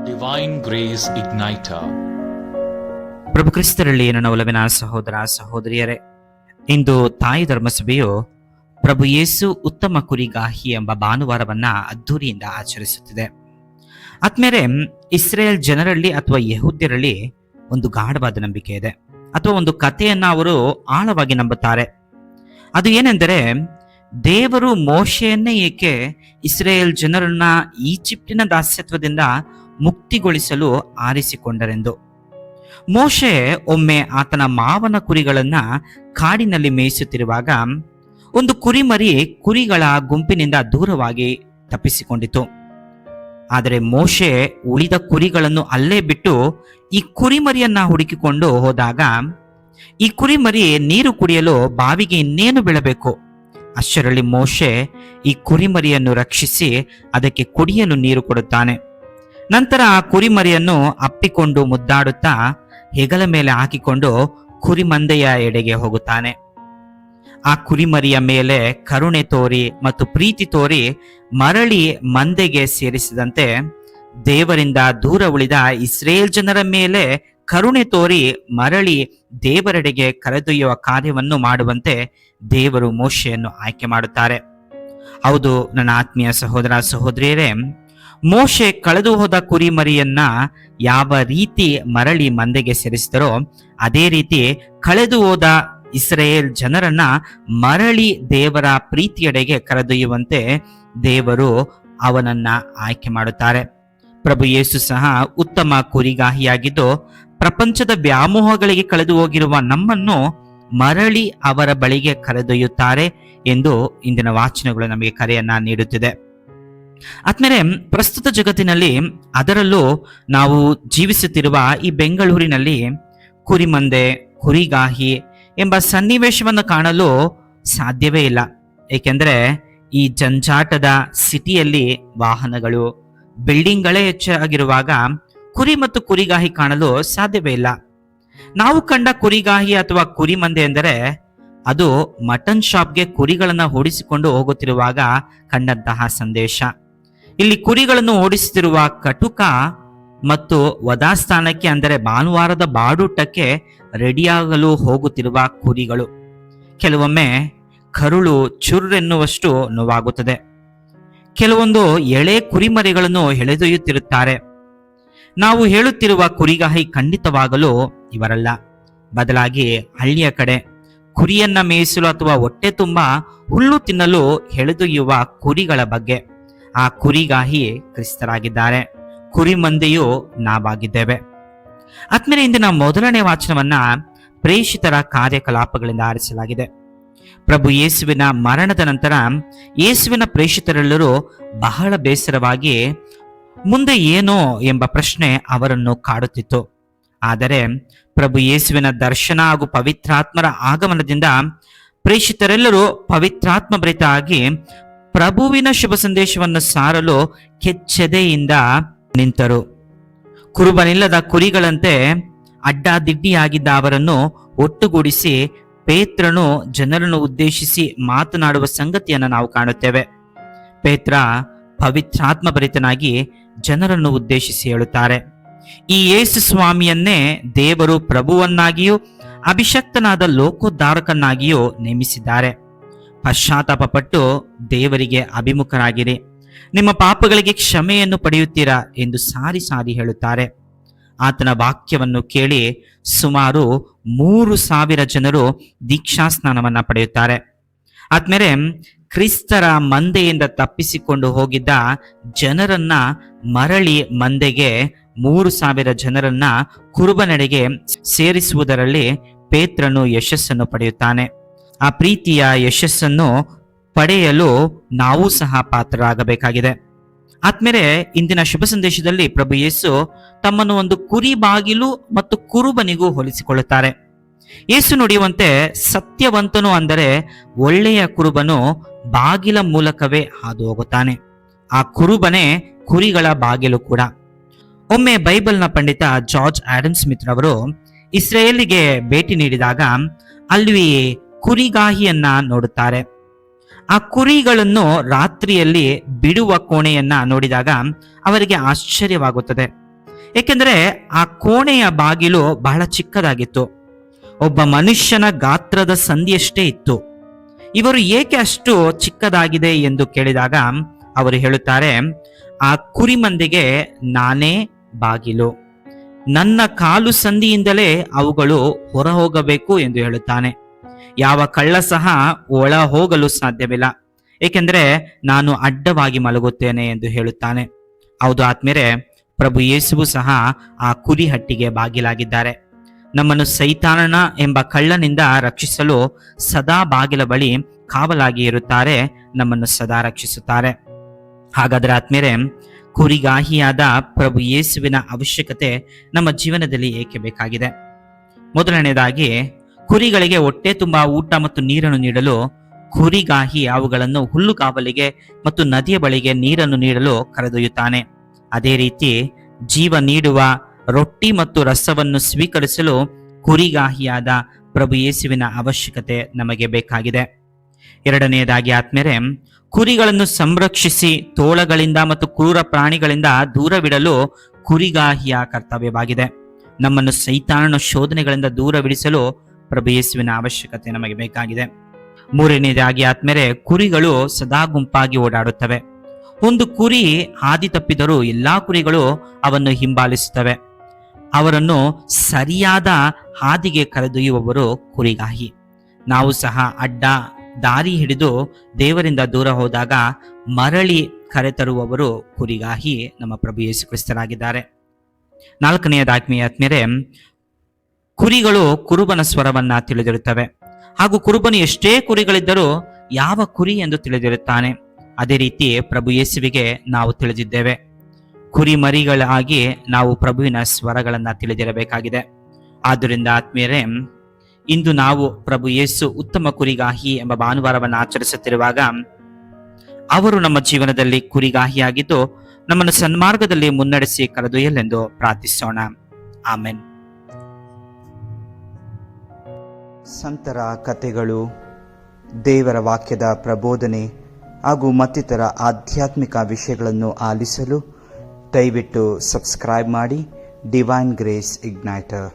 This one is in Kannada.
Divine Grace Igniter. ಪ್ರಭು ಕ್ರಿಸ್ತರಲ್ಲಿ ನನ್ನ ಒಲವಿನ ಸಹೋದರ ಸಹೋದರಿಯರೇ, ಇಂದು ತಾಯಿ ಧರ್ಮಸಭೆಯು ಪ್ರಭು ಯೇಸು ಉತ್ತಮ ಕುರಿಗಾಹಿ ಎಂಬ ಭಾನುವಾರವನ್ನ ಅದ್ದೂರಿಯಿಂದ ಆಚರಿಸುತ್ತಿದೆ. ಆದ್ಮೇಲೆ ಇಸ್ರೇಲ್ ಜನರಲ್ಲಿ ಅಥವಾ ಯಹೂದ್ಯರಲ್ಲಿ ಒಂದು ಗಾಢವಾದ ನಂಬಿಕೆ ಇದೆ, ಅಥವಾ ಒಂದು ಕಥೆಯನ್ನ ಅವರು ಆಳವಾಗಿ ನಂಬುತ್ತಾರೆ. ಅದು ಏನೆಂದರೆ, ದೇವರು ಮೋಶೆಯನ್ನೇ ಏಕೆ ಇಸ್ರೇಲ್ ಜನರನ್ನ ಈಜಿಪ್ಟಿನ ದಾಸ್ಯತ್ವದಿಂದ ಮುಕ್ತಿಗೊಳಿಸಲು ಆರಿಸಿಕೊಂಡರೆಂದು. ಮೋಶೆ ಒಮ್ಮೆ ಆತನ ಮಾವನ ಕುರಿಗಳನ್ನ ಕಾಡಿನಲ್ಲಿ ಮೇಯಿಸುತ್ತಿರುವಾಗ ಒಂದು ಕುರಿಮರಿ ಕುರಿಗಳ ಗುಂಪಿನಿಂದ ದೂರವಾಗಿ ತಪ್ಪಿಸಿಕೊಂಡಿತು. ಆದರೆ ಮೋಶೆ ಉಳಿದ ಕುರಿಗಳನ್ನು ಅಲ್ಲೇ ಬಿಟ್ಟು ಈ ಕುರಿಮರಿಯನ್ನ ಹುಡುಕಿಕೊಂಡು ಹೋದಾಗ, ಈ ಕುರಿಮರಿ ನೀರು ಕುಡಿಯಲು ಬಾವಿಗೆ ಇನ್ನೇನು ಬೀಳಬೇಕು. ಅಷ್ಟರಲ್ಲಿ ಮೋಶೆ ಈ ಕುರಿಮರಿಯನ್ನು ರಕ್ಷಿಸಿ ಅದಕ್ಕೆ ಕುಡಿಯಲು ನೀರು ಕೊಡುತ್ತಾನೆ. ನಂತರ ಆ ಕುರಿಮರಿಯನ್ನು ಅಪ್ಪಿಕೊಂಡು ಮುದ್ದಾಡುತ್ತಾ ಹೆಗಲ ಮೇಲೆ ಹಾಕಿಕೊಂಡು ಕುರಿಮಂದೆಯ ಎಡೆಗೆ ಹೋಗುತ್ತಾನೆ. ಆ ಕುರಿಮರಿಯ ಮೇಲೆ ಕರುಣೆ ತೋರಿ ಮತ್ತು ಪ್ರೀತಿ ತೋರಿ ಮರಳಿ ಮಂದೆಗೆ ಸೇರಿಸಿದಂತೆ, ದೇವರಿಂದ ದೂರ ಉಳಿದ ಇಸ್ರೇಲ್ ಜನರ ಮೇಲೆ ಕರುಣೆ ತೋರಿ ಮರಳಿ ದೇವರೆಡೆಗೆ ಕರೆದೊಯ್ಯುವ ಕಾರ್ಯವನ್ನು ಮಾಡುವಂತೆ ದೇವರು ಮೋಶೆಯನ್ನು ಆಯ್ಕೆ ಮಾಡುತ್ತಾರೆ. ಹೌದು ನನ್ನ ಆತ್ಮೀಯ ಸಹೋದರ ಸಹೋದರಿಯರೇ, ಮೋಶೆ ಕಳೆದು ಹೋದ ಕುರಿಮರಿಯನ್ನ ಯಾವ ರೀತಿ ಮರಳಿ ಮಂದೆಗೆ ಸೇರಿಸಿದರೋ, ಅದೇ ರೀತಿ ಕಳೆದು ಹೋದ ಇಸ್ರೇಲ್ ಜನರನ್ನ ಮರಳಿ ದೇವರ ಪ್ರೀತಿಯೆಡೆಗೆ ಕರೆದೊಯ್ಯುವಂತೆ ದೇವರು ಅವನನ್ನ ಆಯ್ಕೆ ಮಾಡುತ್ತಾರೆ. ಪ್ರಭು ಯೇಸು ಸಹ ಉತ್ತಮ ಕುರಿಗಾಹಿಯಾಗಿದ್ದು, ಪ್ರಪಂಚದ ವ್ಯಾಮೋಹಗಳಿಗೆ ಕಳೆದು ಹೋಗಿರುವ ನಮ್ಮನ್ನು ಮರಳಿ ಅವರ ಬಳಿಗೆ ಕರೆದೊಯ್ಯುತ್ತಾರೆ ಎಂದು ಇಂದಿನ ವಾಚನಗಳು ನಮಗೆ ಕರೆಯನ್ನ ನೀಡುತ್ತಿದೆ. ಆದ್ಮೇಲೆ ಪ್ರಸ್ತುತ ಜಗತ್ತಿನಲ್ಲಿ, ಅದರಲ್ಲೂ ನಾವು ಜೀವಿಸುತ್ತಿರುವ ಈ ಬೆಂಗಳೂರಿನಲ್ಲಿ ಕುರಿಮಂದೆ, ಕುರಿಗಾಹಿ ಎಂಬ ಸನ್ನಿವೇಶವನ್ನು ಕಾಣಲು ಸಾಧ್ಯವೇ ಇಲ್ಲ. ಏಕೆಂದರೆ ಈ ಜಂಜಾಟದ ಸಿಟಿಯಲ್ಲಿ ವಾಹನಗಳು, ಬಿಲ್ಡಿಂಗ್ಗಳೇ ಹೆಚ್ಚಾಗಿರುವಾಗ ಕುರಿ ಮತ್ತು ಕುರಿಗಾಹಿ ಕಾಣಲು ಸಾಧ್ಯವೇ ಇಲ್ಲ. ನಾವು ಕಂಡ ಕುರಿಗಾಹಿ ಅಥವಾ ಕುರಿಮಂದೆ ಎಂದರೆ ಅದು ಮಟನ್ ಶಾಪ್ಗೆ ಕುರಿಗಳನ್ನ ಓಡಿಸಿಕೊಂಡು ಹೋಗುತ್ತಿರುವಾಗ ಕಂಡಂತಹ ಸಂದೇಶ. ಇಲ್ಲಿ ಕುರಿಗಳನ್ನು ಓಡಿಸುತ್ತಿರುವ ಕಟುಕ ಮತ್ತು ವಧಾಸ್ಥಾನಕ್ಕೆ, ಅಂದರೆ ಭಾನುವಾರದ ಬಾಡೂಟಕ್ಕೆ ರೆಡಿಯಾಗಲು ಹೋಗುತ್ತಿರುವ ಕುರಿಗಳು. ಕೆಲವೊಮ್ಮೆ ಕರುಳು ಚುರ್ರೆನ್ನುವಷ್ಟು ನೋವಾಗುತ್ತದೆ. ಕೆಲವೊಂದು ಎಳೆ ಕುರಿಮರಿಗಳನ್ನು ಎಳೆದೊಯ್ಯುತ್ತಿರುತ್ತಾರೆ. ನಾವು ಹೇಳುತ್ತಿರುವ ಕುರಿಗಾಹಿ ಖಂಡಿತವಾಗಲು ಇವರಲ್ಲ, ಬದಲಾಗಿ ಹಳ್ಳಿಯ ಕಡೆ ಕುರಿಯನ್ನ ಮೇಯಿಸಲು ಅಥವಾ ಹೊಟ್ಟೆ ತುಂಬ ಹುಲ್ಲು ತಿನ್ನಲು ಎಳೆದೊಯ್ಯುವ ಕುರಿಗಳ ಬಗ್ಗೆ. ಆ ಕುರಿಗಾಹಿ ಕ್ರಿಸ್ತರಾಗಿದ್ದಾರೆ, ಕುರಿಮಂದೆಯು ನಾವಾಗಿದ್ದೇವೆ. ಆದ್ಮೇಲೆ ಇಂದಿನ ಮೊದಲನೇ ವಾಚನವನ್ನ ಪ್ರೇಷಿತರ ಕಾರ್ಯಕಲಾಪಗಳಿಂದ ಆರಿಸಲಾಗಿದೆ. ಪ್ರಭು ಯೇಸುವಿನ ಮರಣದ ನಂತರ ಯೇಸುವಿನ ಪ್ರೇಷಿತರೆಲ್ಲರೂ ಬಹಳ ಬೇಸರವಾಗಿ ಮುಂದೆ ಏನೋ ಎಂಬ ಪ್ರಶ್ನೆ ಅವರನ್ನು ಕಾಡುತ್ತಿತ್ತು. ಆದರೆ ಪ್ರಭು ಯೇಸುವಿನ ದರ್ಶನ ಹಾಗೂ ಪವಿತ್ರಾತ್ಮರ ಆಗಮನದಿಂದ ಪ್ರೇಷಿತರೆಲ್ಲರೂ ಪವಿತ್ರಾತ್ಮ ಭರಿತ ಆಗಿ ಪ್ರಭುವಿನ ಶುಭ ಸಂದೇಶವನ್ನು ಸಾರಲು ಕೆಚ್ಚೆದೆಯಿಂದ ನಿಂತರು. ಕುರುಬನಿಲ್ಲದ ಕುರಿಗಳಂತೆ ಅಡ್ಡಾದಿಡ್ಡಿಯಾಗಿದ್ದ ಅವರನ್ನು ಒಟ್ಟುಗೂಡಿಸಿ ಪೇತ್ರನು ಜನರನ್ನು ಉದ್ದೇಶಿಸಿ ಮಾತನಾಡುವ ಸಂಗತಿಯನ್ನು ನಾವು ಕಾಣುತ್ತೇವೆ. ಪೇತ್ರ ಪವಿತ್ರಾತ್ಮ ಭರಿತನಾಗಿ ಜನರನ್ನು ಉದ್ದೇಶಿಸಿ ಹೇಳುತ್ತಾರೆ, ಈ ಯೇಸು ಸ್ವಾಮಿಯನ್ನೇ ದೇವರು ಪ್ರಭುವನ್ನಾಗಿಯೂ ಅಭಿಷಕ್ತನಾದ ಲೋಕೋದ್ಧಾರಕನಾಗಿಯೂ ನೇಮಿಸಿದ್ದಾರೆ. ಪಶ್ಚಾತ್ತಾಪಪಟ್ಟು ದೇವರಿಗೆ ಅಭಿಮುಖರಾಗಿರಿ, ನಿಮ್ಮ ಪಾಪಗಳಿಗೆ ಕ್ಷಮೆಯನ್ನು ಪಡೆಯುತ್ತೀರಾ ಎಂದು ಸಾರಿ ಸಾರಿ ಹೇಳುತ್ತಾರೆ. ಆತನ ವಾಕ್ಯವನ್ನು ಕೇಳಿ ಸುಮಾರು 3,000 ಜನರು ದೀಕ್ಷಾ ಸ್ನಾನವನ್ನ ಪಡೆಯುತ್ತಾರೆ. ಆದ್ಮೇಲೆ ಕ್ರಿಸ್ತರ ಮಂದೆಯಿಂದ ತಪ್ಪಿಸಿಕೊಂಡು ಹೋಗಿದ್ದ ಜನರನ್ನ ಮರಳಿ ಮಂದೆಗೆ 3,000 ಜನರನ್ನ ಕುರುಬನೆಡೆಗೆ ಸೇರಿಸುವುದರಲ್ಲಿ ಪೇತ್ರನು ಯಶಸ್ಸನ್ನು ಪಡೆಯುತ್ತಾನೆ. ಆ ಪ್ರೀತಿಯ ಯಶಸ್ಸನ್ನು ಪಡೆಯಲು ನಾವು ಸಹ ಪಾತ್ರರಾಗಬೇಕಾಗಿದೆ. ಆದ್ಮೇಲೆ ಇಂದಿನ ಶುಭ ಸಂದೇಶದಲ್ಲಿ ಪ್ರಭು ಯೇಸು ತಮ್ಮನ್ನು ಒಂದು ಕುರಿ ಬಾಗಿಲು ಮತ್ತು ಕುರುಬನಿಗೂ ಹೋಲಿಸಿಕೊಳ್ಳುತ್ತಾರೆ. ಯೇಸು ನುಡಿಯುವಂತೆ, ಸತ್ಯವಂತನು ಅಂದರೆ ಒಳ್ಳೆಯ ಕುರುಬನು ಬಾಗಿಲ ಮೂಲಕವೇ ಹಾದು ಹೋಗುತ್ತಾನೆ. ಆ ಕುರುಬನೇ ಕುರಿಗಳ ಬಾಗಿಲು ಕೂಡ. ಒಮ್ಮೆ ಬೈಬಲ್ನ ಪಂಡಿತ ಜಾರ್ಜ್ ಆಡಮ್ ಸ್ಮಿತ್ ರವರು ಇಸ್ರೇಲಿಗೆ ಭೇಟಿ ನೀಡಿದಾಗ ಅಲ್ಲಿ ಕುರಿಗಾಹಿಯನ್ನ ನೋಡುತ್ತಾರೆ. ಆ ಕುರಿಗಳನ್ನು ರಾತ್ರಿಯಲ್ಲಿ ಬಿಡುವ ಕೋಣೆಯನ್ನ ನೋಡಿದಾಗ ಅವರಿಗೆ ಆಶ್ಚರ್ಯವಾಗುತ್ತದೆ. ಏಕೆಂದರೆ ಆ ಕೋಣೆಯ ಬಾಗಿಲು ಬಹಳ ಚಿಕ್ಕದಾಗಿತ್ತು. ಒಬ್ಬ ಮನುಷ್ಯನ ಗಾತ್ರದ ಸಂದಿಯಷ್ಟೇ ಇತ್ತು. ಇವರು ಏಕೆ ಅಷ್ಟು ಚಿಕ್ಕದಾಗಿದೆ ಎಂದು ಕೇಳಿದಾಗ ಅವರು ಹೇಳುತ್ತಾರೆ, ಆ ಕುರಿಮಂದಿಗೆ ನಾನೇ ಬಾಗಿಲು, ನನ್ನ ಕಾಲು ಸಂದಿಯಿಂದಲೇ ಅವುಗಳು ಹೊರ ಹೋಗಬೇಕು ಎಂದು ಹೇಳುತ್ತಾನೆ. ಯಾವ ಕಳ್ಳ ಸಹ ಒಳ ಹೋಗಲು ಸಾಧ್ಯವಿಲ್ಲ, ಏಕೆಂದರೆ ನಾನು ಅಡ್ಡವಾಗಿ ಮಲಗುತ್ತೇನೆ ಎಂದು ಹೇಳುತ್ತಾನೆ. ಹೌದು ಆತ್ಮೀಯರೇ, ಪ್ರಭು ಯೇಸುವು ಸಹ ಆ ಕುರಿ ಹಟ್ಟಿಗೆ ಬಾಗಿಲಾಗಿದ್ದಾರೆ. ನಮ್ಮನ್ನು ಸೈತಾನನ ಎಂಬ ಕಳ್ಳನಿಂದ ರಕ್ಷಿಸಲು ಸದಾ ಬಾಗಿಲ ಬಳಿ ಕಾವಲಾಗಿ ಇರುತ್ತಾರೆ, ನಮ್ಮನ್ನು ಸದಾ ರಕ್ಷಿಸುತ್ತಾರೆ. ಹಾಗಾದರೆ ಆತ್ಮೀಯರೇ, ಕುರಿಗಾಹಿಯಾದ ಪ್ರಭು ಯೇಸುವಿನ ಅವಶ್ಯಕತೆ ನಮ್ಮ ಜೀವನದಲ್ಲಿ ಏಕೆ ಬೇಕಾಗಿದೆ? ಮೊದಲನೇದಾಗಿ, ಕುರಿಗಳಿಗೆ ಹೊಟ್ಟೆ ತುಂಬಾ ಊಟ ಮತ್ತು ನೀರನ್ನು ನೀಡಲು ಕುರಿಗಾಹಿ ಅವುಗಳನ್ನು ಹುಲ್ಲುಗಾವಲಿಗೆ ಮತ್ತು ನದಿಯ ಬಳಿಗೆ ನೀರನ್ನು ನೀಡಲು ಕರೆದೊಯ್ಯುತ್ತಾನೆ. ಅದೇ ರೀತಿ ಜೀವ ನೀಡುವ ರೊಟ್ಟಿ ಮತ್ತು ರಸವನ್ನು ಸ್ವೀಕರಿಸಲು ಕುರಿಗಾಹಿಯಾದ ಪ್ರಭು ಯೇಸುವಿನ ಅವಶ್ಯಕತೆ ನಮಗೆ ಬೇಕಾಗಿದೆ. ಎರಡನೆಯದಾಗಿ ಆತ್ಮೀಯರೇ, ಕುರಿಗಳನ್ನು ಸಂರಕ್ಷಿಸಿ ತೋಳಗಳಿಂದ ಮತ್ತು ಕ್ರೂರ ಪ್ರಾಣಿಗಳಿಂದ ದೂರವಿಡಲು ಕುರಿಗಾಹಿಯ ಕರ್ತವ್ಯವಾಗಿದೆ. ನಮ್ಮನ್ನು ಸೈತಾನನ ಶೋಧನೆಗಳಿಂದ ದೂರವಿಡಿಸಲು ಪ್ರಭು ಯೇಸುವಿನ ಅವಶ್ಯಕತೆ ನಮಗೆ ಬೇಕಾಗಿದೆ. ಮೂರನೆಯದಾಗಿ ಆತ್ಮೀಯರೇ, ಕುರಿಗಳು ಸದಾ ಗುಂಪಾಗಿ ಓಡಾಡುತ್ತವೆ. ಒಂದು ಕುರಿ ಹಾದಿ ತಪ್ಪಿದರೂ ಎಲ್ಲಾ ಕುರಿಗಳು ಅವನ್ನು ಹಿಂಬಾಲಿಸುತ್ತವೆ. ಅವರನ್ನು ಸರಿಯಾದ ಹಾದಿಗೆ ಕರೆದೊಯ್ಯುವವರು ಕುರಿಗಾಹಿ. ನಾವು ಸಹ ಅಡ್ಡ ದಾರಿ ಹಿಡಿದು ದೇವರಿಂದ ದೂರ ಹೋದಾಗ ಮರಳಿ ಕರೆತರುವವರು ಕುರಿಗಾಹಿ ನಮ್ಮ ಪ್ರಭು ಯೇಸು ಕ್ರಿಸ್ತರಾಗಿದ್ದಾರೆ. ನಾಲ್ಕನೆಯದಾಗಿ ಆತ್ಮೀಯರೇ, ಕುರಿಗಳು ಕುರುಬನ ಸ್ವರವನ್ನ ತಿಳಿದಿರುತ್ತವೆ. ಹಾಗೂ ಕುರುಬನು ಎಷ್ಟೇ ಕುರಿಗಳಿದ್ದರೂ ಯಾವ ಕುರಿ ಎಂದು ತಿಳಿದಿರುತ್ತಾನೆ. ಅದೇ ರೀತಿ ಪ್ರಭು ಯೇಸುವಿಗೆ ನಾವು ತಿಳಿದಿದ್ದೇವೆ. ಕುರಿ ಮರಿಗಳಾಗಿ ನಾವು ಪ್ರಭುವಿನ ಸ್ವರಗಳನ್ನ ತಿಳಿದಿರಬೇಕಾಗಿದೆ. ಆದ್ದರಿಂದ ಆತ್ಮೀಯರೇ, ಇಂದು ನಾವು ಪ್ರಭು ಯೇಸು ಉತ್ತಮ ಕುರಿಗಾಹಿ ಎಂಬ ಭಾನುವಾರವನ್ನು ಆಚರಿಸುತ್ತಿರುವಾಗ ಅವರು ನಮ್ಮ ಜೀವನದಲ್ಲಿ ಕುರಿಗಾಹಿಯಾಗಿದ್ದು ನಮ್ಮನ್ನು ಸನ್ಮಾರ್ಗದಲ್ಲಿ ಮುನ್ನಡೆಸಿ ಕರೆದೊಯ್ಯಲೆಂದು ಪ್ರಾರ್ಥಿಸೋಣ. ಆಮೆನ್. ಸಂತರ ಕಥೆಗಳು, ದೇವರ ವಾಕ್ಯದ ಪ್ರಬೋಧನೆ ಹಾಗೂ ಮತ್ತಿತರ ಆಧ್ಯಾತ್ಮಿಕ ವಿಷಯಗಳನ್ನು ಆಲಿಸಲು ದಯವಿಟ್ಟು ಸಬ್ಸ್ಕ್ರೈಬ್ ಮಾಡಿ ಡಿವೈನ್ ಗ್ರೇಸ್ ಇಗ್ನೈಟರ್.